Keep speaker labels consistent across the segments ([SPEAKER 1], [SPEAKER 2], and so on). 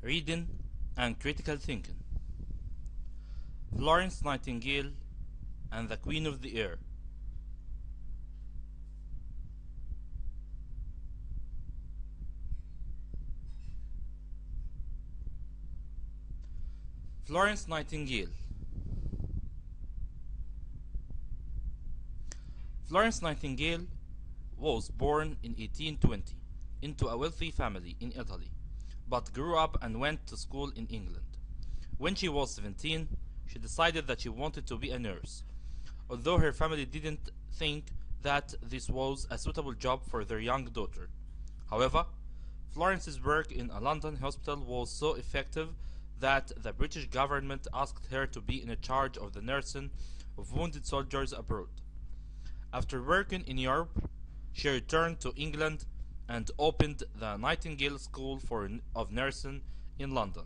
[SPEAKER 1] Reading and critical thinking. Florence Nightingale and the Queen of the Air. Florence Nightingale. Florence Nightingale was born in 1820 into a wealthy family in Italy, but grew up and went to school in England. When she was 17, she decided that she wanted to be a nurse, although her family didn't think that this was a suitable job for their young daughter. However, Florence's work in a London hospital was so effective that the British government asked her to be in charge of the nursing of wounded soldiers abroad. After working in Europe, she returned to England and opened the Nightingale School of Nursing in London,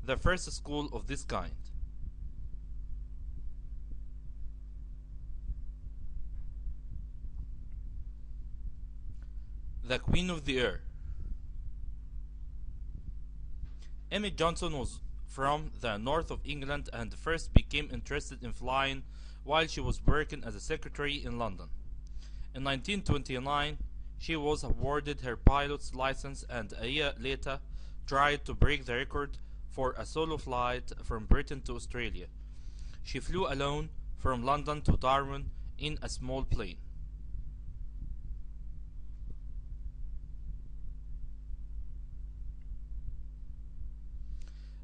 [SPEAKER 1] the first school of this kind. The Queen of the Air. Emmy Johnson was from the north of England and first became interested in flying while she was working as a secretary in London. In 1929, she was awarded her pilot's license and a year later tried to break the record for a solo flight from Britain to Australia. She flew alone from London to Darwin in a small plane.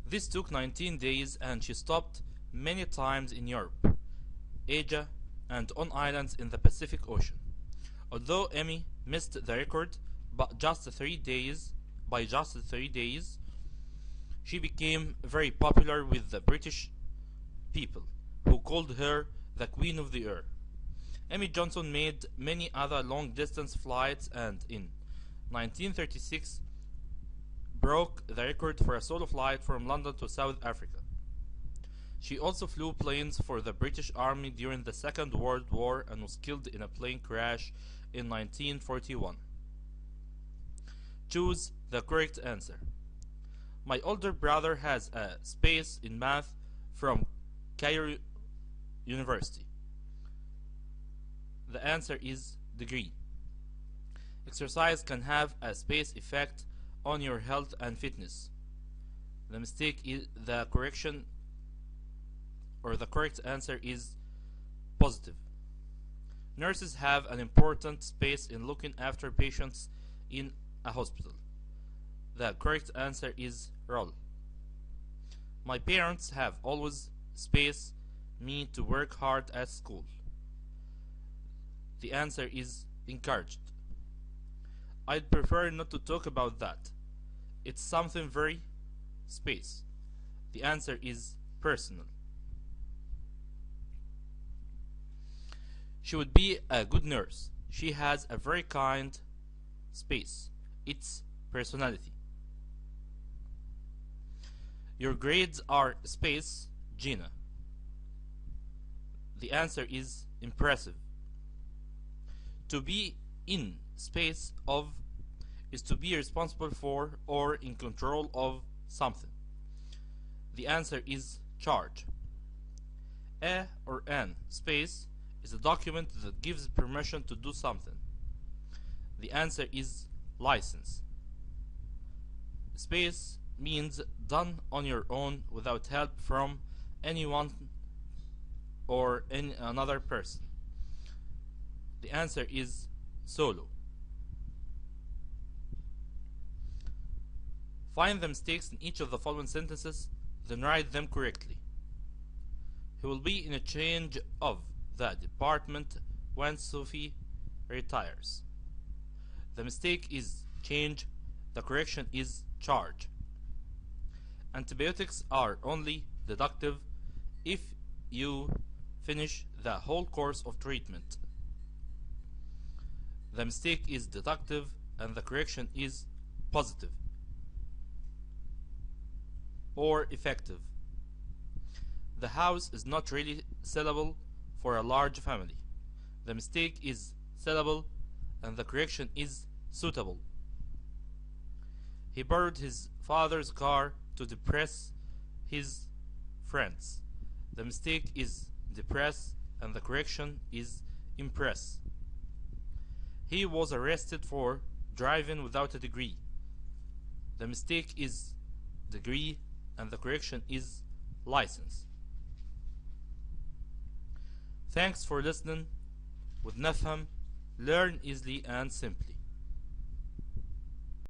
[SPEAKER 1] This took 19 days and she stopped many times in Europe, Asia, and on islands in the Pacific Ocean. Although Emmy missed the record by just 3 days, she became very popular with the British people, who called her the Queen of the Air. Emmy Johnson made many other long-distance flights and in 1936 broke the record for a solo flight from London to South Africa. She also flew planes for the British Army during the Second World War and was killed in a plane crash in 1941. Choose the correct answer. My older brother has a space in math from Cairo University. The answer is degree. Exercise can have a space effect on your health and fitness. The mistake is the correct answer is positive. Nurses have an important space in looking after patients in a hospital. The correct answer is role. My parents have always spaced me to work hard at school. The answer is encouraged. I'd prefer not to talk about that. It's something very space. The answer is personal. She would be a good nurse. She has a very kind space. It's personality. Your grades are space, Gina. The answer is impressive. To be in space of is to be responsible for or in control of something. The answer is charge. A or an space is a document that gives permission to do something. The answer is license. Space means done on your own without help from anyone or any another person. The answer is solo. Find the mistakes in each of the following sentences, then write them correctly. He will be in a change of the department when Sophie retires. The mistake is change. The correction is charge. Antibiotics are only deductive if you finish the whole course of treatment. The mistake is deductive and the correction is positive or effective. The house is not really sellable for a large family. The mistake is sellable and the correction is suitable. He borrowed his father's car to depress his friends. The mistake is depress and the correction is impress. He was arrested for driving without a degree. The mistake is degree and the correction is license. Thanks for listening. With Nafham, learn easily and simply.